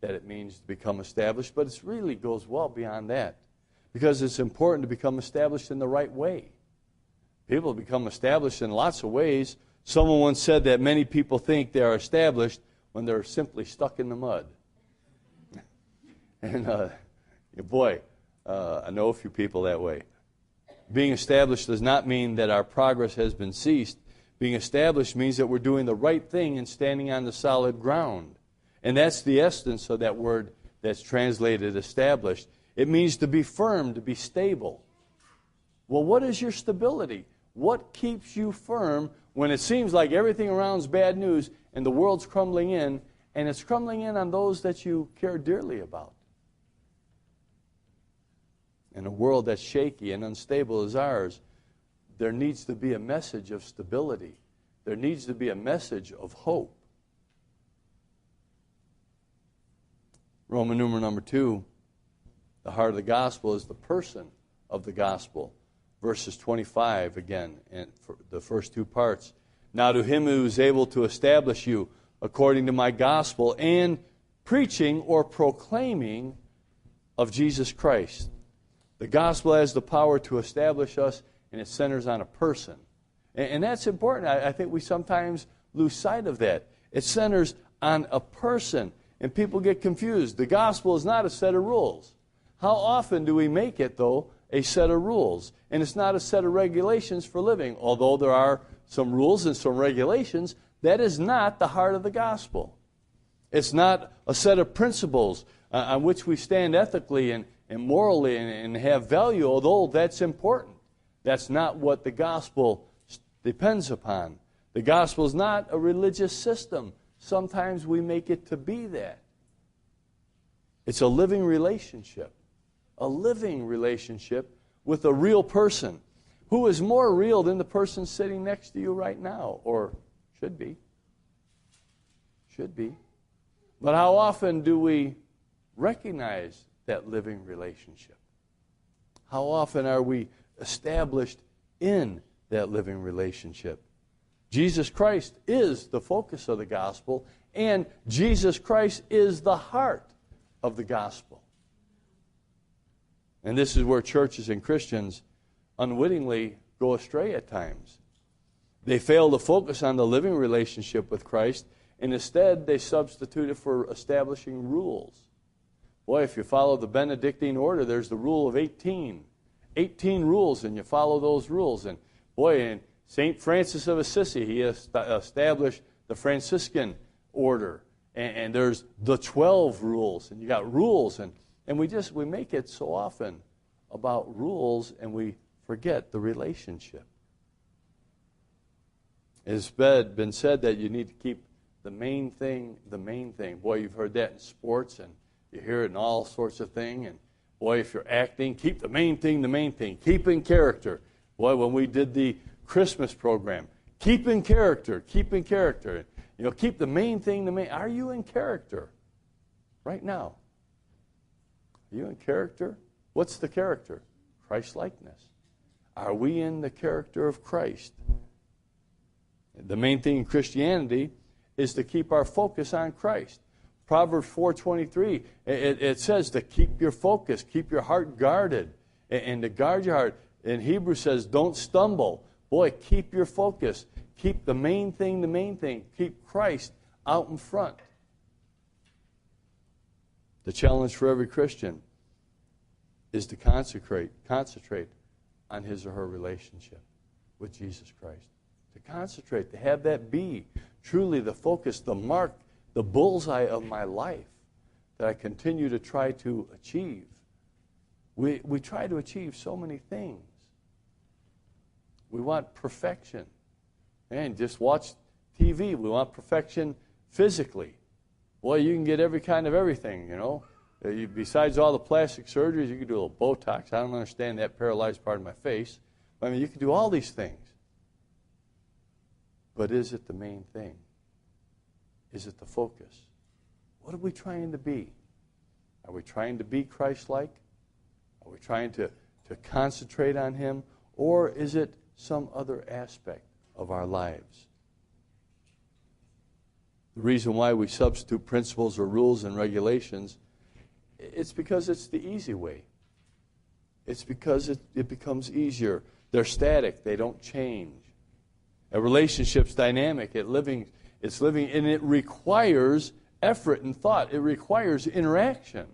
that it means to become established, but it really goes well beyond that, because it's important to become established in the right way. People become established in lots of ways. Someone once said that many people think they are established when they're simply stuck in the mud. And boy, I know a few people that way. Being established does not mean that our progress has been ceased. Being established means that we're doing the right thing and standing on the solid ground. And that's the essence of that word that's translated established. It means to be firm, to be stable. Well, what is your stability? What keeps you firm when it seems like everything around is bad news and the world's crumbling in, and it's crumbling in on those that you care dearly about? In a world that's shaky and unstable as ours, there needs to be a message of stability. There needs to be a message of hope. Roman numeral number 2, the heart of the gospel is the person of the gospel. Verses 25 again, and for the first two parts. Now to him who is able to establish you according to my gospel and preaching or proclaiming of Jesus Christ. The gospel has the power to establish us, and it centers on a person. And that's important. I think we sometimes lose sight of that. It centers on a person, and people get confused. The gospel is not a set of rules. How often do we make it, though, a set of rules? And it's not a set of regulations for living. Although there are some rules and some regulations, that is not the heart of the gospel. It's not a set of principles on which we stand ethically and morally and have value, although that's important. That's not what the gospel depends upon. The gospel is not a religious system. Sometimes we make it to be that. It's a living relationship. A living relationship with a real person who is more real than the person sitting next to you right now, or should be. Should be. But how often do we recognize that living relationship? How often are we established in that living relationship? Jesus Christ is the focus of the gospel, and Jesus Christ is the heart of the gospel. And this is where churches and Christians unwittingly go astray at times. They fail to focus on the living relationship with Christ, and instead they substitute it for establishing rules. Boy, if you follow the Benedictine order, there's the rule of 18. 18 rules, and you follow those rules. And boy, in St. Francis of Assisi, he established the Franciscan order. And there's the 12 rules, and you got rules, and we make it so often about rules, and we forget the relationship. It's been said that you need to keep the main thing the main thing. Boy, you've heard that in sports, and you hear it in all sorts of things. And boy, if you're acting, keep the main thing the main thing. Keep in character. Boy, when we did the Christmas program, keep in character, keep in character. You know, keep the main thing the main. Are you in character right now? Are you in character? What's the character? Christ-likeness. Are we in the character of Christ? The main thing in Christianity is to keep our focus on Christ. Proverbs 4:23, it says to keep your focus, keep your heart guarded. And to guard your heart, in Hebrew says don't stumble. Boy, keep your focus. Keep the main thing the main thing. Keep Christ out in front. The challenge for every Christian is to concentrate on his or her relationship with Jesus Christ. To concentrate, to have that be truly the focus, the mark, the bullseye of my life that I continue to try to achieve. We try to achieve so many things. We want perfection. And just watch TV. We want perfection physically. Boy, you can get every kind of everything, you know. Besides all the plastic surgeries, you can do a little Botox. I don't understand that paralyzed part of my face. I mean, you can do all these things. But is it the main thing? Is it the focus? What are we trying to be? Are we trying to be Christ-like? Are we trying to concentrate on Him? Or is it some other aspect of our lives? The reason why we substitute principles or rules and regulations, it's because it's the easy way. It's because it becomes easier. They're static. They don't change. A relationship's dynamic. It's living, and it requires effort and thought. It requires interaction.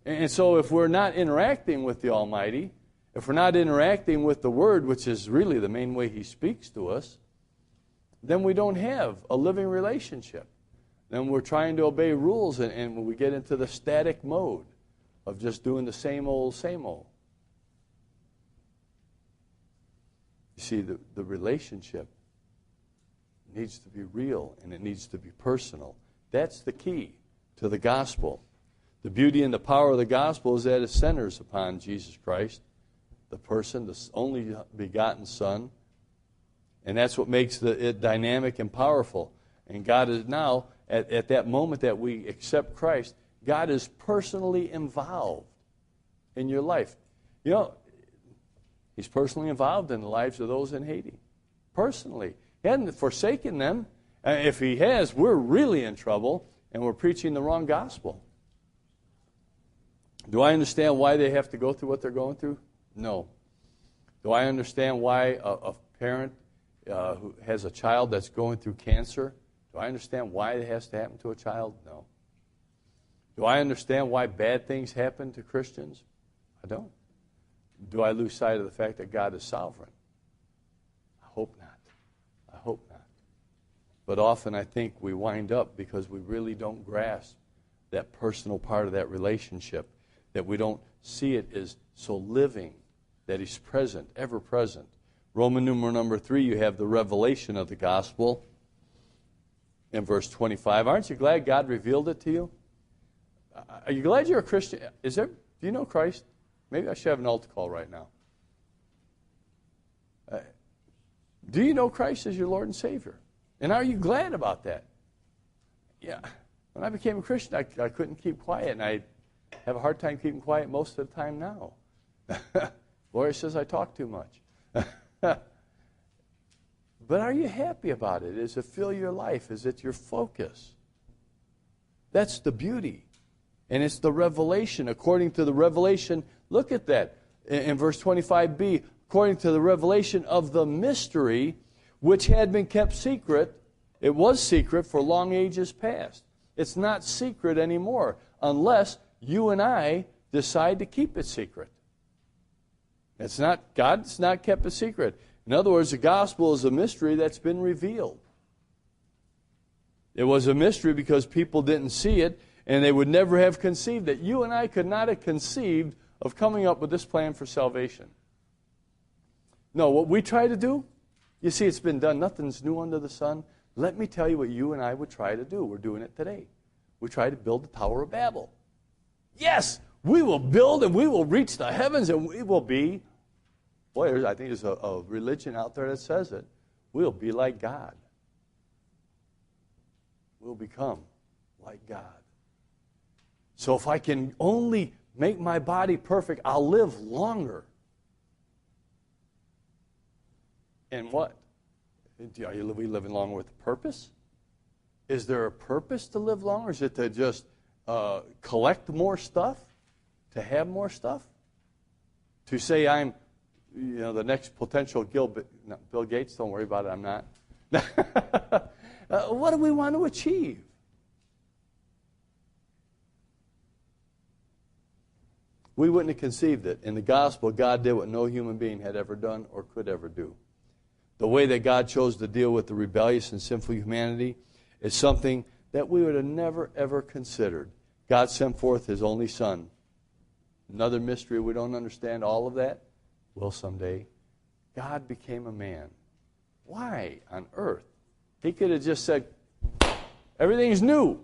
And so if we're not interacting with the Almighty, if we're not interacting with the Word, which is really the main way He speaks to us, then we don't have a living relationship. Then we're trying to obey rules, and we get into the static mode of just doing the same old, same old. You see, the relationship needs to be real, and it needs to be personal. That's the key to the gospel. The beauty and the power of the gospel is that it centers upon Jesus Christ, the person, the only begotten Son. And that's what makes it dynamic and powerful. And God is now, at that moment that we accept Christ, God is personally involved in your life. You know, He's personally involved in the lives of those in Haiti. Personally. He hasn't forsaken them. If He has, we're really in trouble, and we're preaching the wrong gospel. Do I understand why they have to go through what they're going through? No. Do I understand why a parent who has a child that's going through cancer, do I understand why it has to happen to a child? No. Do I understand why bad things happen to Christians? I don't. Do I lose sight of the fact that God is sovereign? I hope not. I hope not. But often I think we wind up because we really don't grasp that personal part of that relationship, that we don't see it as so living, that He's present, ever present. Roman numeral number 3, you have the revelation of the gospel in verse 25. Aren't you glad God revealed it to you? Are you glad you're a Christian? Do you know Christ? Maybe I should have an altar call right now. Do you know Christ as your Lord and Savior? And are you glad about that? Yeah. When I became a Christian, I couldn't keep quiet, and I have a hard time keeping quiet most of the time now. Gloria says I talk too much. But are you happy about it? Does it fill your life? Is it your focus? That's the beauty. And it's the revelation. According to the revelation, look at that in verse 25b. According to the revelation of the mystery which had been kept secret, it was secret for long ages past. It's not secret anymore unless you and I decide to keep it secret. God's not kept a secret. In other words, the gospel is a mystery that's been revealed. It was a mystery because people didn't see it, and they would never have conceived it. You and I could not have conceived of coming up with this plan for salvation. No, what we try to do, you see, it's been done. Nothing's new under the sun. Let me tell you what you and I would try to do. We're doing it today. We try to build the Tower of Babel. Yes, we will build and we will reach the heavens and we will be, boy, I think there's a religion out there that says it, we'll be like God. We'll become like God. So if I can only make my body perfect, I'll live longer. And what? Are we living longer with a purpose? Is there a purpose to live longer? Is it to just collect more stuff? To have more stuff? To say I'm, the next potential Bill Gates? Don't worry about it, I'm not. What do we want to achieve? We wouldn't have conceived it. In the gospel, God did what no human being had ever done or could ever do. The way that God chose to deal with the rebellious and sinful humanity is something that we would have never, ever considered. God sent forth His only Son. Another mystery, we don't understand all of that. Will someday. God became a man. Why on earth? He could have just said, everything's new.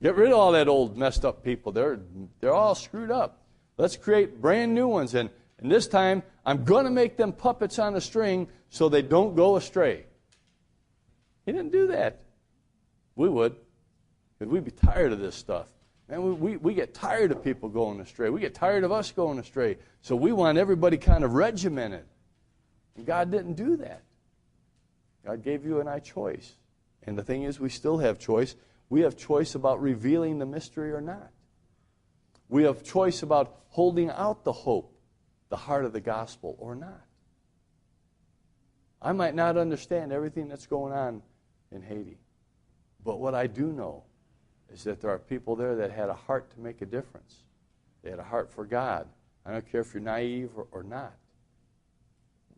Get rid of all that old messed up people. They're all screwed up. Let's create brand new ones. And this time, I'm going to make them puppets on a string so they don't go astray. He didn't do that. We would. Because we'd be tired of this stuff. And we get tired of people going astray. We get tired of us going astray. So we want everybody kind of regimented. And God didn't do that. God gave you and I choice. And the thing is, we still have choice. We have choice about revealing the mystery or not. We have choice about holding out the hope, the heart of the gospel, or not. I might not understand everything that's going on in Haiti. But what I do know is that there are people there that had a heart to make a difference. They had a heart for God. I don't care if you're naive or not.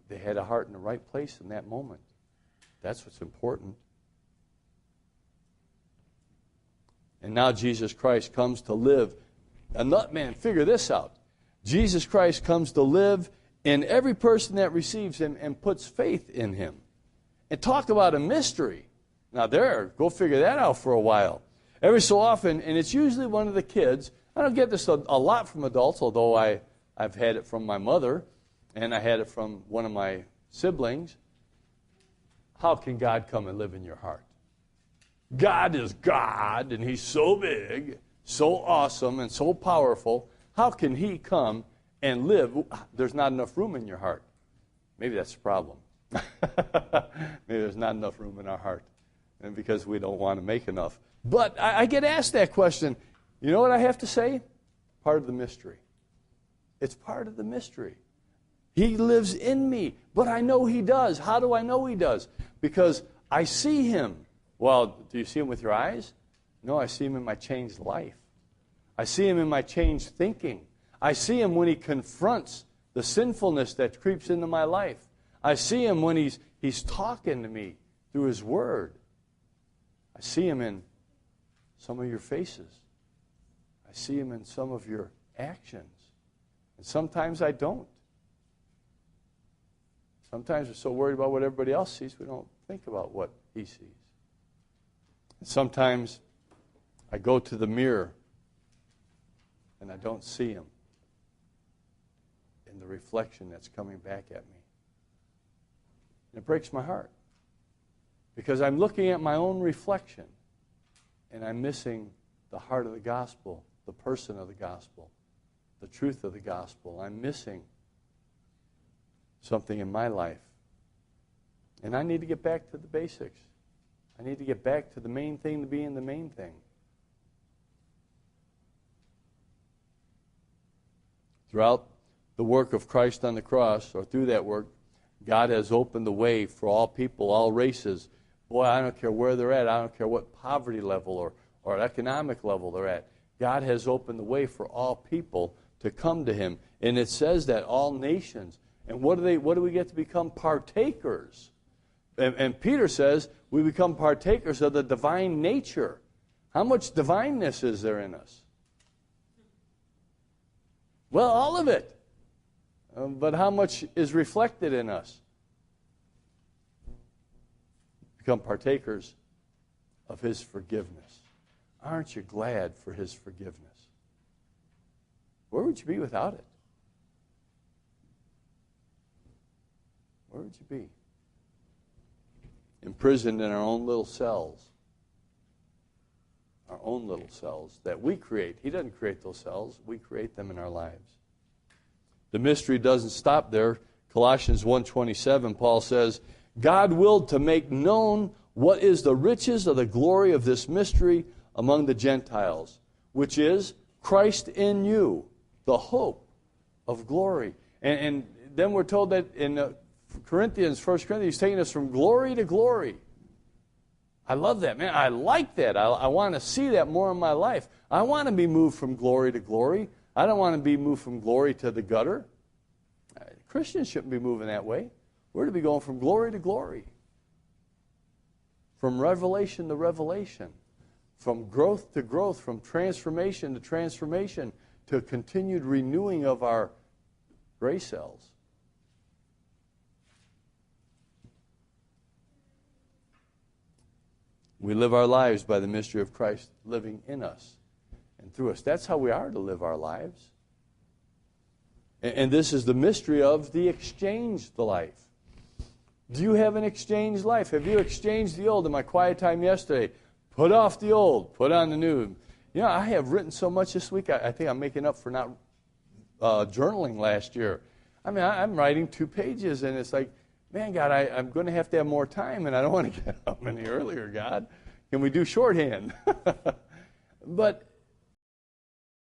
They had a heart in the right place in that moment. That's what's important. And now Jesus Christ comes to live. And man, figure this out. Jesus Christ comes to live in every person that receives him and puts faith in him. And talk about a mystery. Now go figure that out for a while. Every so often, and it's usually one of the kids. I don't get this a lot from adults, although I've had it from my mother, and I had it from one of my siblings. How can God come and live in your heart? God is God, and he's so big, so awesome, and so powerful. How can he come and live? There's not enough room in your heart. Maybe that's the problem. Maybe there's not enough room in our heart, and because we don't want to make enough. But I get asked that question. You know what I have to say? Part of the mystery. It's part of the mystery. He lives in me, but I know he does. How do I know he does? Because I see him. Well, do you see him with your eyes? No, I see him in my changed life. I see him in my changed thinking. I see him when he confronts the sinfulness that creeps into my life. I see him when he's talking to me through his word. I see him in some of your faces. I see him in some of your actions. And sometimes I don't. Sometimes we're so worried about what everybody else sees, we don't think about what he sees. And sometimes I go to the mirror and I don't see him in the reflection that's coming back at me. And it breaks my heart because I'm looking at my own reflection and I'm missing the heart of the gospel, the person of the gospel, the truth of the gospel. I'm missing something in my life. And I need to get back to the basics. I need to get back to the main thing to being the main thing. Throughout the work of Christ on the cross, or through that work, God has opened the way for all people, all races. Boy, I don't care where they're at. I don't care what poverty level or economic level they're at. God has opened the way for all people to come to him. And it says that all nations. And what do we get to become? Partakers. And Peter says we become partakers of the divine nature. How much divineness is there in us? Well, all of it. But how much is reflected in us? Become partakers of his forgiveness. Aren't you glad for his forgiveness? Where would you be without it? Where would you be? Imprisoned in our own little cells. Our own little cells that we create. He doesn't create those cells. We create them in our lives. The mystery doesn't stop there. Colossians 1:27, Paul says, God willed to make known what is the riches of the glory of this mystery among the Gentiles, which is Christ in you, the hope of glory. And then we're told that in 1 Corinthians, he's taking us from glory to glory. I love that, man. I like that. I want to see that more in my life. I want to be moved from glory to glory. I don't want to be moved from glory to the gutter. Christians shouldn't be moving that way. We're to be going from glory to glory. From revelation to revelation. From growth to growth. From transformation to transformation. To a continued renewing of our gray cells. We live our lives by the mystery of Christ living in us and through us. That's how we are to live our lives. And this is the mystery of the exchanged life. Do you have an exchanged life? Have you exchanged the old? In my quiet time yesterday, put off the old, put on the new. You know, I have written so much this week, I think I'm making up for not journaling last year. I mean, I'm writing 2 pages, and it's like, man, God, I'm going to have more time, and I don't want to get up any earlier, God. Can we do shorthand? But